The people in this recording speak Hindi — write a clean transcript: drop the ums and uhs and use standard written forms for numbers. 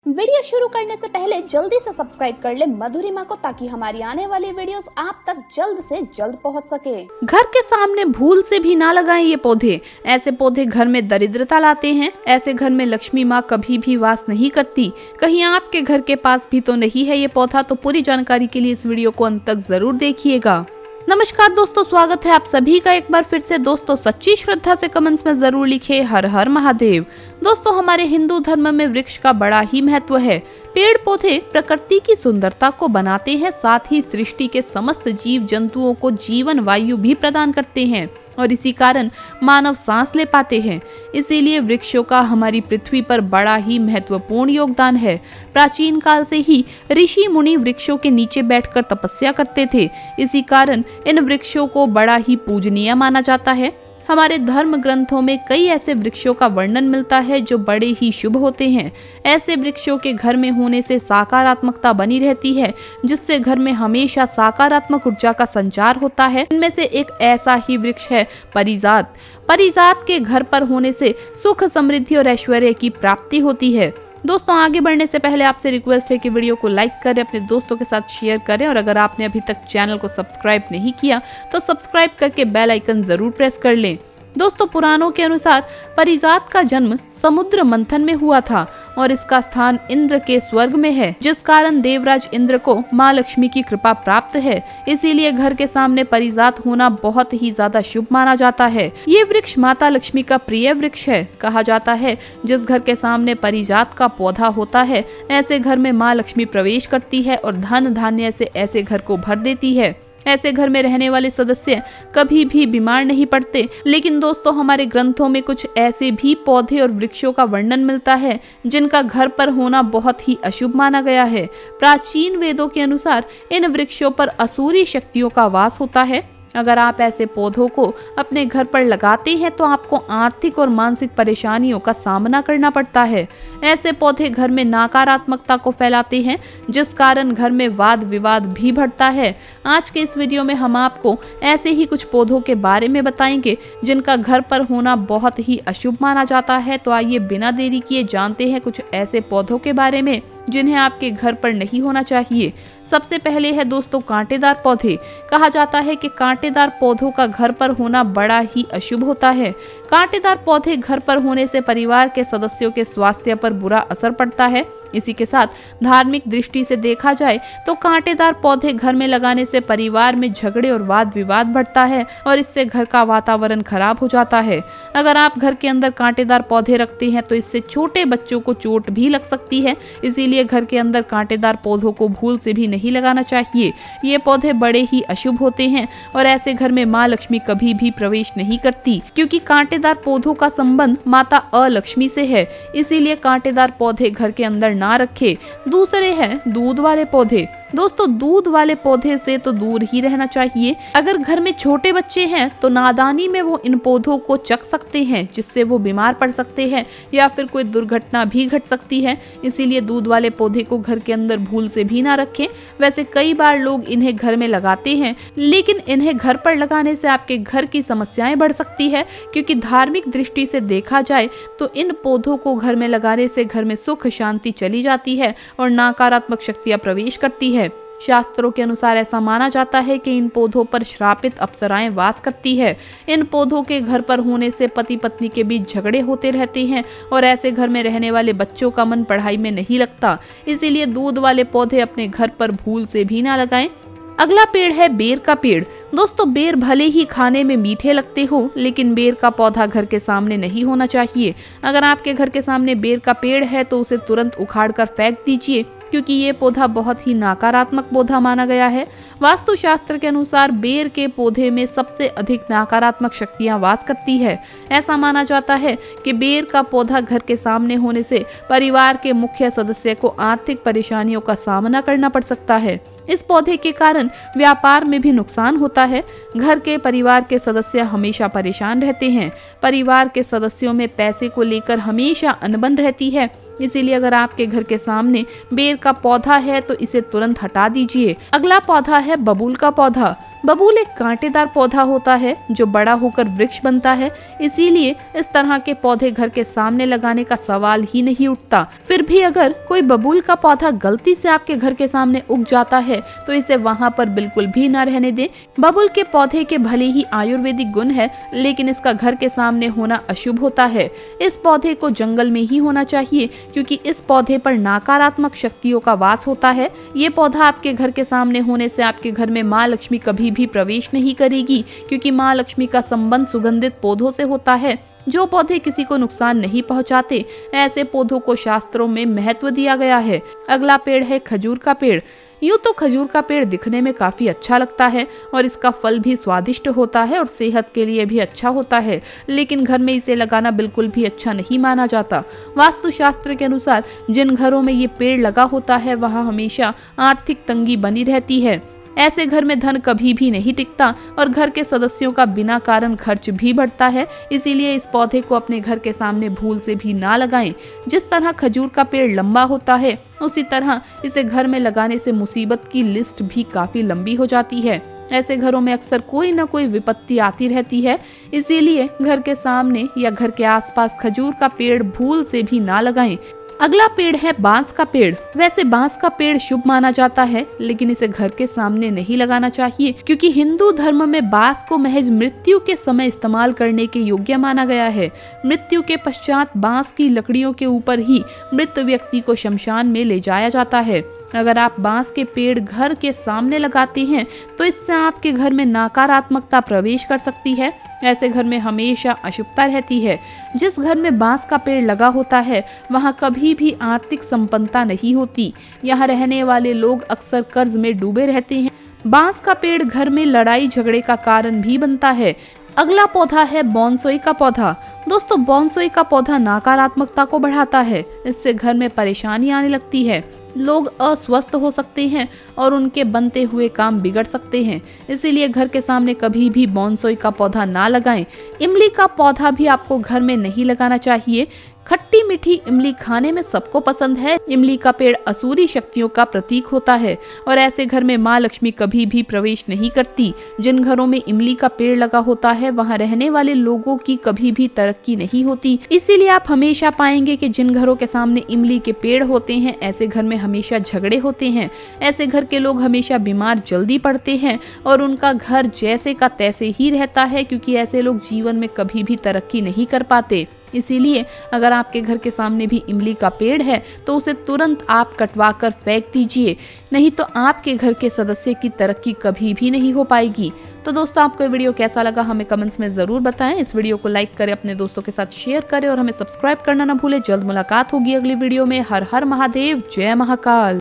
वीडियो शुरू करने से पहले जल्दी से सब्सक्राइब कर ले मधुरिमा को, ताकि हमारी आने वाली वीडियोस आप तक जल्द से जल्द पहुंच सके। घर के सामने भूल से भी ना लगाएं ये पौधे। ऐसे पौधे घर में दरिद्रता लाते हैं। ऐसे घर में लक्ष्मी माँ कभी भी वास नहीं करती। कहीं आपके घर के पास भी तो नहीं है ये पौधा? तो पूरी जानकारी के लिए इस वीडियो को अंत तक जरूर देखिएगा। नमस्कार दोस्तों, स्वागत है आप सभी का एक बार फिर से। दोस्तों सच्ची श्रद्धा से कमेंट्स में जरूर लिखे हर हर महादेव। दोस्तों हमारे हिंदू धर्म में वृक्ष का बड़ा ही महत्व है। पेड़ पौधे प्रकृति की सुंदरता को बनाते हैं, साथ ही सृष्टि के समस्त जीव जंतुओं को जीवन वायु भी प्रदान करते हैं और इसी कारण मानव सांस ले पाते हैं। इसीलिए वृक्षों का हमारी पृथ्वी पर बड़ा ही महत्वपूर्ण योगदान है। प्राचीन काल से ही ऋषि मुनि वृक्षों के नीचे बैठकर तपस्या करते थे। इसी कारण इन वृक्षों को बड़ा ही पूजनीय माना जाता है। हमारे धर्म ग्रंथों में कई ऐसे वृक्षों का वर्णन मिलता है जो बड़े ही शुभ होते हैं। ऐसे वृक्षों के घर में होने से सकारात्मकता बनी रहती है, जिससे घर में हमेशा सकारात्मक ऊर्जा का संचार होता है। इनमें से एक ऐसा ही वृक्ष है पारिजात। पारिजात के घर पर होने से सुख, समृद्धि और ऐश्वर्य की प्राप्ति होती है। दोस्तों आगे बढ़ने से पहले आपसे रिक्वेस्ट है कि वीडियो को लाइक करें, अपने दोस्तों के साथ शेयर करें और अगर आपने अभी तक चैनल को सब्सक्राइब नहीं किया तो सब्सक्राइब करके बेल आइकन जरूर प्रेस कर लें। दोस्तों पुराणों के अनुसार पारिजात का जन्म समुद्र मंथन में हुआ था और इसका स्थान इंद्र के स्वर्ग में है, जिस कारण देवराज इंद्र को माँ लक्ष्मी की कृपा प्राप्त है। इसीलिए घर के सामने पारिजात होना बहुत ही ज्यादा शुभ माना जाता है। ये वृक्ष माता लक्ष्मी का प्रिय वृक्ष है। कहा जाता है जिस घर के सामने पारिजात का पौधा होता है, ऐसे घर में माँ लक्ष्मी प्रवेश करती है और धन धान्य से ऐसे घर को भर देती है। ऐसे घर में रहने वाले सदस्य कभी भी बीमार नहीं पड़ते। लेकिन दोस्तों हमारे ग्रंथों में कुछ ऐसे भी पौधे और वृक्षों का वर्णन मिलता है जिनका घर पर होना बहुत ही अशुभ माना गया है। प्राचीन वेदों के अनुसार इन वृक्षों पर असुरी शक्तियों का वास होता है। अगर आप ऐसे पौधों को अपने घर पर लगाते हैं तो आपको आर्थिक और मानसिक परेशानियों का सामना करना पड़ता है। ऐसे पौधे घर में नकारात्मकता को फैलाते हैं, जिस कारण घर में वाद विवाद भी बढ़ता है। आज के इस वीडियो में हम आपको ऐसे ही कुछ पौधों के बारे में बताएंगे जिनका घर पर होना बहुत ही अशुभ माना जाता है। तो आइए बिना देरी किए जानते हैं कुछ ऐसे पौधों के बारे में जिन्हें आपके घर पर नहीं होना चाहिए। सबसे पहले है दोस्तों कांटेदार पौधे। कहा जाता है कि कांटेदार पौधों का घर पर होना बड़ा ही अशुभ होता है। कांटेदार पौधे घर पर होने से परिवार के सदस्यों के स्वास्थ्य पर बुरा असर पड़ता है। इसी के साथ धार्मिक दृष्टि से देखा जाए तो कांटेदार पौधे घर में लगाने से परिवार में झगड़े और वाद विवाद बढ़ता है और इससे घर का वातावरण खराब हो जाता है। अगर आप घर के अंदर कांटेदार पौधे रखते हैं तो इससे छोटे बच्चों को चोट भी लग सकती है। इसीलिए घर के अंदर कांटेदार पौधों को भूल से भी नहीं लगाना चाहिए। ये पौधे बड़े ही अशुभ होते हैं और ऐसे घर में माँ लक्ष्मी कभी भी प्रवेश नहीं करती, क्योंकि कांटेदार पौधों का संबंध माता अलक्ष्मी से है। इसीलिए कांटेदार पौधे घर के अंदर ना रखे। दूसरे हैं दूध वाले पौधे। दोस्तों दूध वाले पौधे से तो दूर ही रहना चाहिए। अगर घर में छोटे बच्चे हैं तो नादानी में वो इन पौधों को चख सकते हैं, जिससे वो बीमार पड़ सकते हैं या फिर कोई दुर्घटना भी घट सकती है। इसीलिए दूध वाले पौधे को घर के अंदर भूल से भी ना रखें। वैसे कई बार लोग इन्हें घर में लगाते हैं, लेकिन इन्हें घर पर लगाने से आपके घर की समस्याएं बढ़ सकती है, क्योंकि धार्मिक दृष्टि से देखा जाए तो इन पौधों को घर में लगाने से घर में सुख शांति चली जाती है और नकारात्मक शक्तियां प्रवेश करती है। शास्त्रों के अनुसार ऐसा माना जाता है कि इन पौधों पर श्रापित अप्सराएं वास करती है। इन पौधों के घर पर होने से पति पत्नी के बीच झगड़े होते रहते हैं और ऐसे घर में रहने वाले बच्चों का मन पढ़ाई में नहीं लगता। इसीलिए दूध वाले पौधे अपने घर पर भूल से भी ना लगाएं। अगला पेड़ है बेर का पेड़। दोस्तों बेर भले ही खाने में मीठे लगते हो, लेकिन बेर का पौधा घर के सामने नहीं होना चाहिए। अगर आपके घर के सामने बेर का पेड़ है तो उसे तुरंत उखाड़ कर फेंक दीजिए, क्योंकि ये पौधा बहुत ही नकारात्मक पौधा माना गया है। वास्तुशास्त्र के अनुसार बेर के पौधे में सबसे अधिक नकारात्मक शक्तियां वास करती है। ऐसा माना जाता है कि बेर का पौधा घर के सामने होने से परिवार के मुख्य सदस्य को आर्थिक परेशानियों का सामना करना पड़ सकता है। इस पौधे के कारण व्यापार में भी नुकसान होता है। घर के परिवार के सदस्य हमेशा परेशान रहते हैं। परिवार के सदस्यों में पैसे को लेकर हमेशा अनबन रहती है। इसीलिए अगर आपके घर के सामने बेर का पौधा है तो इसे तुरंत हटा दीजिए। अगला पौधा है बबूल का पौधा। बबूल एक कांटेदार पौधा होता है जो बड़ा होकर वृक्ष बनता है, इसीलिए इस तरह के पौधे घर के सामने लगाने का सवाल ही नहीं उठता। फिर भी अगर कोई बबूल का पौधा गलती से आपके घर के सामने उग जाता है तो इसे वहाँ पर बिल्कुल भी न रहने दें। बबूल के पौधे के भले ही आयुर्वेदिक गुण है, लेकिन इसका घर के सामने होना अशुभ होता है। इस पौधे को जंगल में ही होना चाहिए, क्योंकि इस पौधे पर नकारात्मक शक्तियों का वास होता है। ये पौधा आपके घर के सामने होने से आपके घर में माँ लक्ष्मी कभी भी प्रवेश नहीं करेगी, क्योंकि माँ लक्ष्मी का संबंध सुगंधित पौधों से होता है जो पौधे किसी को नुकसान नहीं पहुंचाते। ऐसे पौधों को शास्त्रों में महत्व दिया गया है। अगला पेड़ है खजूर का पेड़। यूँ तो खजूर का पेड़ दिखने में काफी अच्छा लगता है और इसका फल भी स्वादिष्ट होता है और सेहत के लिए भी अच्छा होता है, लेकिन घर में इसे लगाना बिल्कुल भी अच्छा नहीं माना जाता। वास्तुशास्त्र के अनुसार जिन घरों में ये पेड़ लगा होता है वहाँ हमेशा आर्थिक तंगी बनी रहती है। ऐसे घर में धन कभी भी नहीं टिकता और घर के सदस्यों का बिना कारण खर्च भी बढ़ता है। इसीलिए इस पौधे को अपने घर के सामने भूल से भी ना लगाएं। जिस तरह खजूर का पेड़ लंबा होता है, उसी तरह इसे घर में लगाने से मुसीबत की लिस्ट भी काफी लंबी हो जाती है। ऐसे घरों में अक्सर कोई न कोई विपत्ति आती रहती है, इसीलिए घर के सामने या घर के आसपास खजूर का पेड़ भूल से भी ना लगाएं। अगला पेड़ है बांस का पेड़। वैसे बांस का पेड़ शुभ माना जाता है, लेकिन इसे घर के सामने नहीं लगाना चाहिए, क्योंकि हिंदू धर्म में बांस को महज मृत्यु के समय इस्तेमाल करने के योग्य माना गया है। मृत्यु के पश्चात बांस की लकड़ियों के ऊपर ही मृत व्यक्ति को शमशान में ले जाया जाता है। अगर आप बांस के पेड़ घर के सामने लगाते हैं तो इससे आपके घर में नकारात्मकता प्रवेश कर सकती है। ऐसे घर में हमेशा अशुभता रहती है। जिस घर में बांस का पेड़ लगा होता है वहाँ कभी भी आर्थिक संपन्नता नहीं होती। यहाँ रहने वाले लोग अक्सर कर्ज में डूबे रहते हैं। बांस का पेड़ घर में लड़ाई झगड़े का कारण भी बनता है। अगला पौधा है बोनसोई का पौधा। दोस्तों, बोनसोई का पौधा नकारात्मकता को बढ़ाता है। इससे घर में परेशानी आने लगती है। लोग अस्वस्थ हो सकते हैं और उनके बनते हुए काम बिगड़ सकते हैं। इसीलिए घर के सामने कभी भी बोनसोई का पौधा ना लगाएं। इमली का पौधा भी आपको घर में नहीं लगाना चाहिए। खट्टी मीठी इमली खाने में सबको पसंद है। इमली का पेड़ असुरी शक्तियों का प्रतीक होता है और ऐसे घर में माँ लक्ष्मी कभी भी प्रवेश नहीं करती। जिन घरों में इमली का पेड़ लगा होता है वहाँ रहने वाले लोगों की कभी भी तरक्की नहीं होती। इसीलिए आप हमेशा पाएंगे कि जिन घरों के सामने इमली के पेड़ होते हैं, ऐसे घर में हमेशा झगड़े होते हैं। ऐसे घर के लोग हमेशा बीमार जल्दी पड़ते हैं और उनका घर जैसे का तैसे ही रहता है, क्योंकि ऐसे लोग जीवन में कभी भी तरक्की नहीं कर पाते। इसीलिए अगर आपके घर के सामने भी इमली का पेड़ है तो उसे तुरंत आप कटवा कर फेंक दीजिए, नहीं तो आपके घर के सदस्य की तरक्की कभी भी नहीं हो पाएगी। तो दोस्तों, आपको ये वीडियो कैसा लगा हमें कमेंट्स में जरूर बताएं। इस वीडियो को लाइक करें, अपने दोस्तों के साथ शेयर करें और हमें सब्सक्राइब करना ना भूलें। जल्द मुलाकात होगी अगली वीडियो में। हर हर महादेव, जय महाकाल।